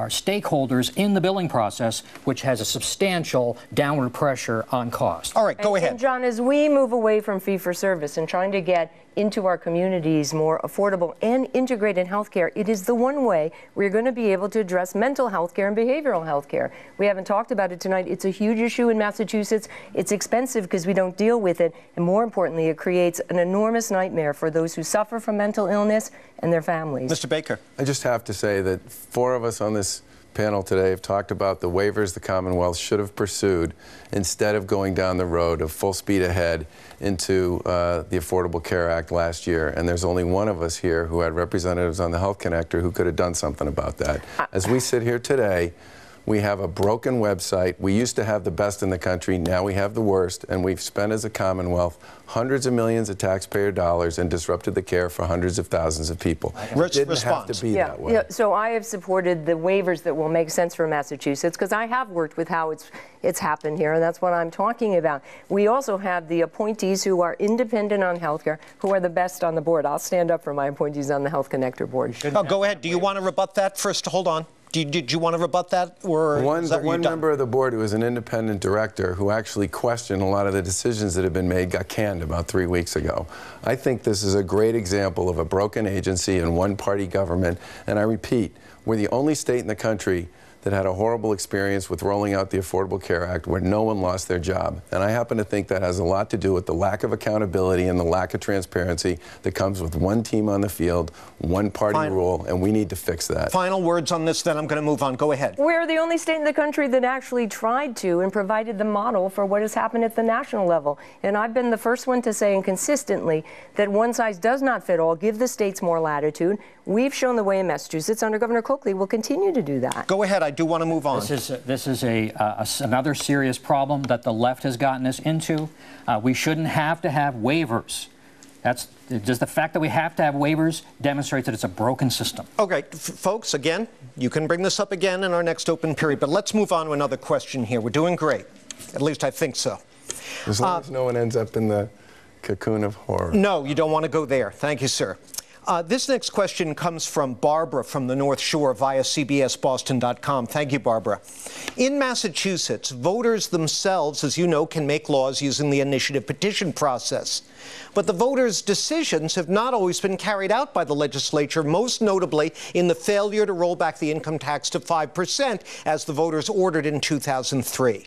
stakeholders in the billing process, which has a substantial downward pressure on cost. All right, go ahead. And John, as we move away from fee-for-service and trying to get into our communities more affordable and integrated health care, it is the one way we're going to be able to address mental health care and behavioral health care. We haven't talked about it tonight. It's a huge issue in Massachusetts. It's expensive because we don't deal with it. And more importantly, it creates an enormous nightmare for those who suffer from mental illness and their families. Mr. Baker. I just have to say that 4 of us on this panel today have talked about the waivers the Commonwealth should have pursued instead of going down the road of full speed ahead into the Affordable Care Act last year. And there's only one of us here who had representatives on the Health Connector who could have done something about that. As we sit here today, we have a broken website. We used to have the best in the country. Now we have the worst. And we've spent as a Commonwealth hundreds of millions of taxpayer dollars and disrupted the care for hundreds of thousands of people. It didn't have to be that way. Yeah, so I have supported the waivers that will make sense for Massachusetts because I have worked with how it's happened here, and that's what I'm talking about. We also have the appointees who are independent on healthcare, who are the best on the board. I'll stand up for my appointees on the Health Connector board. Oh, go ahead. Do you want to rebut that first? Hold on. Did you want to rebut that? Or one member of the board who was an independent director who actually questioned a lot of the decisions that have been made got canned about 3 weeks ago. I think this is a great example of a broken agency and one-party government. And I repeat, we're the only state in the country that had a horrible experience with rolling out the Affordable Care Act where no one lost their job. And I happen to think that has a lot to do with the lack of accountability and the lack of transparency that comes with one team on the field, one party rule, and we need to fix that. Final words on this, then I'm going to move on. Go ahead. We're the only state in the country that actually tried to and provided the model for what has happened at the national level. And I've been the first one to say, and consistently, that one size does not fit all. Give the states more latitude. We've shown the way in Massachusetts. Under Governor COAKLEY, we'll continue to do that. Go ahead. I do want to move on. This is another serious problem that the left has gotten us into. We shouldn't have to have waivers. That's just the fact that we have to have waivers demonstrates that it's a broken system. Okay, folks, again, you can bring this up again in our next open period, but let's move on to another question here. We're doing great. At least I think so. As long as no one ends up in the cocoon of horror. No, you don't want to go there. Thank you, sir. This next question comes from Barbara from the North Shore via cbsboston.com. Thank you, Barbara. In Massachusetts, voters themselves, as you know, can make laws using the initiative petition process. But the voters' decisions have not always been carried out by the legislature, most notably in the failure to roll back the income tax to 5%, as the voters ordered in 2003.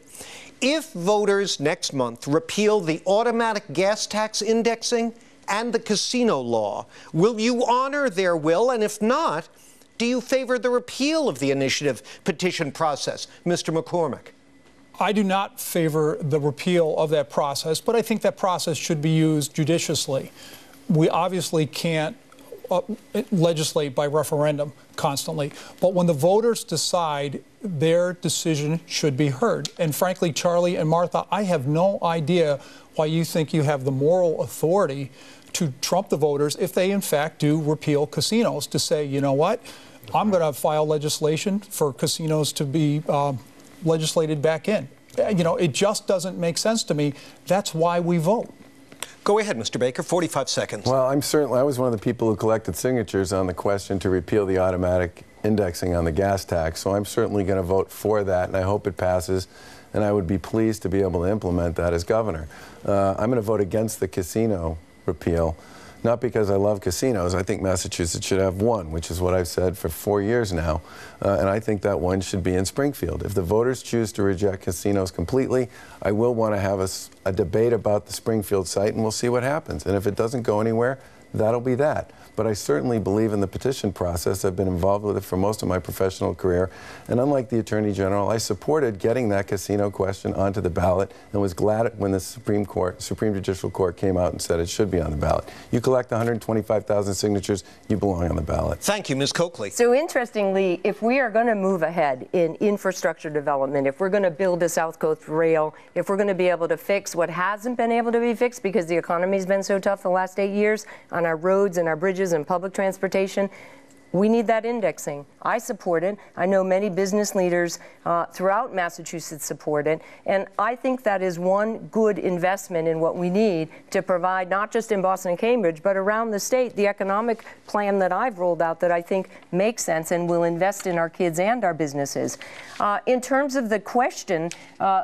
If voters next month repeal the automatic gas tax indexing and the casino law, will you honor their will? And if not, do you favor the repeal of the initiative petition process? Mr. McCormick. I do not favor the repeal of that process, but I think that process should be used judiciously. We obviously can't legislate by referendum constantly, but when the voters decide, their decision should be heard. And frankly, Charlie and Martha, I have no idea why you think you have the moral authority to trump the voters if they in fact do repeal casinos, to say, you know what, I'm going to file legislation for casinos to be legislated back in. You know, it just doesn't make sense to me. That's why we vote. Go ahead, Mr. Baker, 45 seconds. Well, I was one of the people who collected signatures on the question to repeal the automatic indexing on the gas tax, so I'm certainly going to vote for that, and I hope it passes, and I would be pleased to be able to implement that as governor. I'm going to vote against the casino repeal, not because I love casinos. I think Massachusetts should have one, which is what I've said for 4 years now, and I think that one should be in Springfield. If the voters choose to reject casinos completely, I will want to have a debate about the Springfield site, and we'll see what happens. And if it doesn't go anywhere, that'll be that. But I certainly believe in the petition process. I've been involved with it for most of my professional career. And unlike the Attorney General, I supported getting that casino question onto the ballot and was glad when the Supreme Judicial Court came out and said it should be on the ballot. You collect 125,000 signatures, you belong on the ballot. Thank you, Ms. Coakley. So interestingly, if we are going to move ahead in infrastructure development, if we're going to build a South Coast rail, if we're going to be able to fix what hasn't been able to be fixed because the economy's been so tough the last 8 years on our roads and our bridges and public transportation, we need that indexing. I support it. I know many business leaders throughout Massachusetts support it. And I think that is one good investment in what we need to provide, not just in Boston and Cambridge, but around the state, the economic plan that I've rolled out that I think makes sense and will invest in our kids and our businesses. In terms of the question,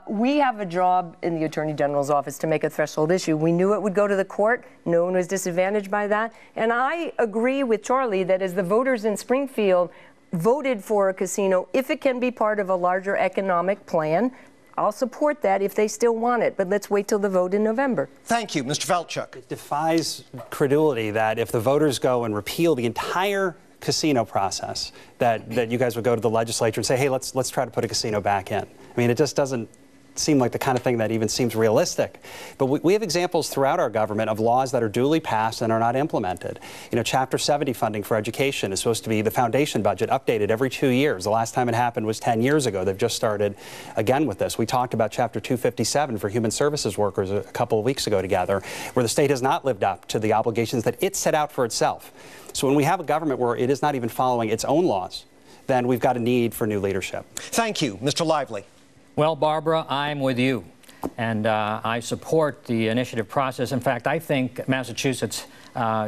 we have a job in the Attorney General's office to make a threshold issue. We knew it would go to the court. No one was disadvantaged by that. And I agree with Charlie that as the voters in Springfield voted for a casino, if it can be part of a larger economic plan, I'll support that if they still want it, but let's wait till the vote in November. Thank you. Mr. Falchuk. It defies credulity that if the voters go and repeal the entire casino process, that you guys would go to the legislature and say, hey, let's try to put a casino back in. I mean, it just doesn't seem like the kind of thing that even seems realistic. But we have examples throughout our government of laws that are duly passed and are not implemented. You know, Chapter 70 funding for education is supposed to be the foundation budget updated every 2 years. The last time it happened was 10 years ago. They've just started again with this. We talked about Chapter 257 for human services workers a couple of weeks ago together, where the state has not lived up to the obligations that it set out for itself. So when we have a government where it is not even following its own laws, then we've got a need for new leadership. Thank you. Mr. Lively. Well, Barbara, I'm with you, and I support the initiative process. In fact, I think Massachusetts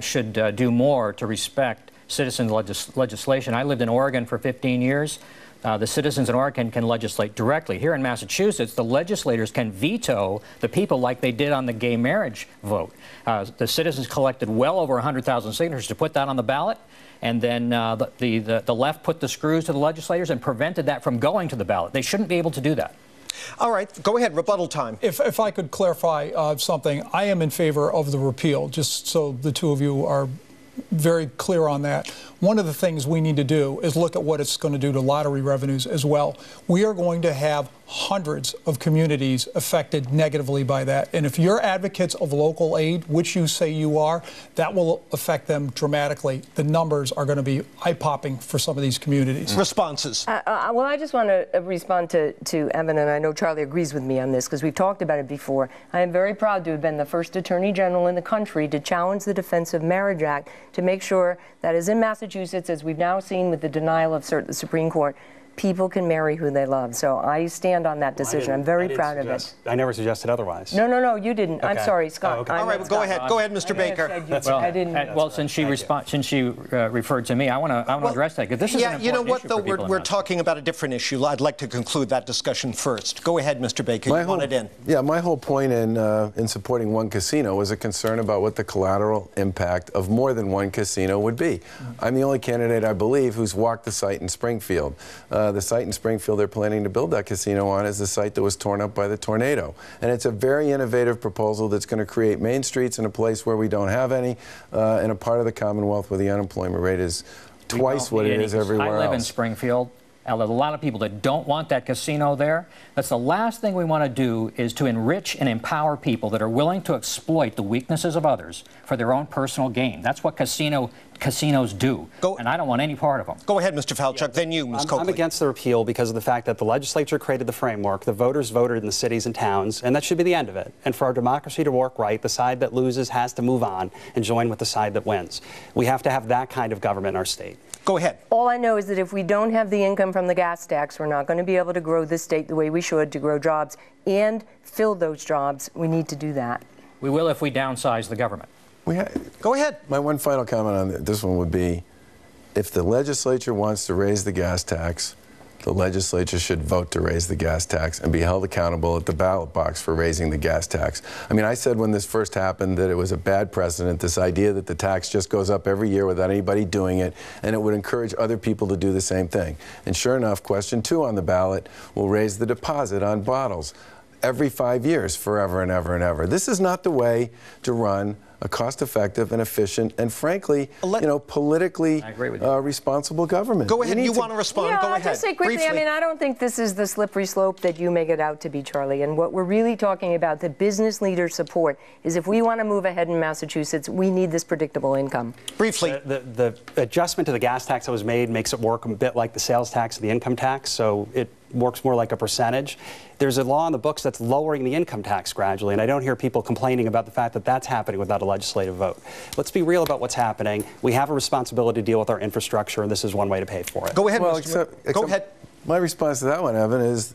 should do more to respect citizen legislation. I lived in Oregon for 15 years. The citizens in Oregon can legislate directly. Here in Massachusetts, the legislators can veto the people like they did on the gay marriage vote. The citizens collected well over 100,000 signatures to put that on the ballot, and then the left put the screws to the legislators and prevented that from going to the ballot. They shouldn't be able to do that. All right, go ahead, rebuttal time. If I could clarify something, I am in favor of the repeal, just so the two of you are very clear on that. One of the things we need to do is look at what it's going to do to lottery revenues as well. We are going to have hundreds of communities affected negatively by that. And if you're advocates of local aid, which you say you are, that will affect them dramatically. The numbers are going to be eye-popping for some of these communities. Responses. Well, I just want to respond to Evan, and I know Charlie agrees with me on this because we've talked about it before. I am very proud to have been the first Attorney General in the country to challenge the Defense of Marriage Act to make sure that, as in Massachusetts, as we've now seen with the denial of cert at the Supreme Court, people can marry who they love. So I stand on that decision. I'm very proud of it. I never suggested otherwise. No, you didn't. Okay. I'm sorry, Scott. Oh, okay. All right, well, go ahead. Go ahead, Mr. Baker. I didn't. Well, since she referred to me, I want to address that, because this is an important you know what, issue though, for people we're talking about a different issue. I'd like to conclude that discussion first. Go ahead, Mr. Baker. You want it in. Yeah, my whole point in supporting one casino was a concern about what the collateral impact of more than one casino would be. I'm the only candidate, I believe, who's walked the site in Springfield. The site in Springfield they're planning to build that casino on is the site that was torn up by the tornado. And it's a very innovative proposal that's going to create main streets in a place where we don't have any, in a part of the Commonwealth where the unemployment rate is twice what it is everywhere else. I live in Springfield. There are a lot of people that don't want that casino there. That's the last thing we want to do, is to enrich and empower people that are willing to exploit the weaknesses of others for their own personal gain. That's what casinos do, and I don't want any part of them. Go ahead, Mr. Falchuk, then you, Ms. Coakley. I'm against the repeal because of the fact that the legislature created the framework, the voters voted in the cities and towns, and that should be the end of it. And for our democracy to work right, the side that loses has to move on and join with the side that wins. We have to have that kind of government in our state. Go ahead. All I know is that if we don't have the income from the gas tax, we're not going to be able to grow this state the way we should, to grow jobs and fill those jobs. We need to do that. We will if we downsize the government. Go ahead. My one final comment on this one would be, if the legislature wants to raise the gas tax, the legislature should vote to raise the gas tax and be held accountable at the ballot box for raising the gas tax. I mean, I said when this first happened that it was a bad precedent, this idea that the tax just goes up every year without anybody doing it, and it would encourage other people to do the same thing. And sure enough, question 2 on the ballot will raise the deposit on bottles every 5 years, forever and ever and ever. This is not the way to run a cost-effective and efficient and, frankly, politically responsible government. Go ahead. You want to respond? Yeah, Go I'll ahead. just say quickly, Briefly. I mean, I don't think this is the slippery slope that you make it out to be, Charlie. And what we're really talking about, the business leader support, is if we want to move ahead in Massachusetts, we need this predictable income. Briefly. The adjustment to the gas tax that was made makes it work a bit like the sales tax or the income tax, so it works more like a percentage. There's a law on the books that's lowering the income tax gradually, and I don't hear people complaining about the fact that that's happening without a legislative vote. Let's be real about what's happening. We have a responsibility to deal with our infrastructure, and this is one way to pay for it. Go ahead, well, Go ahead. My response to that one, Evan, is,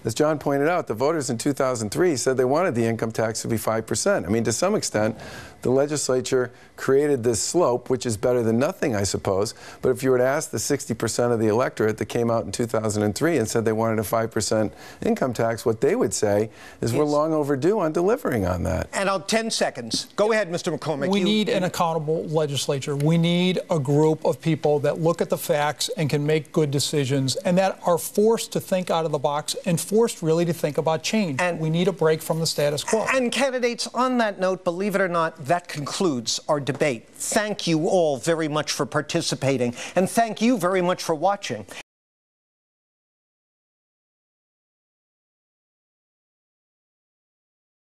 as John pointed out, the voters in 2003 said they wanted the income tax to be 5%. I mean, to some extent, the legislature created this slope, which is better than nothing, I suppose. But if you were to ask the 60% of the electorate that came out in 2003 and said they wanted a 5% income tax, what they would say is we're long overdue on delivering on that. And 10 seconds. Go ahead, Mr. McCormick. We need an accountable legislature. We need a group of people that look at the facts and can make good decisions and that are forced to think out of the box and forced really to think about change. And we need a break from the status quo. And candidates, on that note, believe it or not, that concludes our debate. Thank you all very much for participating, and thank you very much for watching.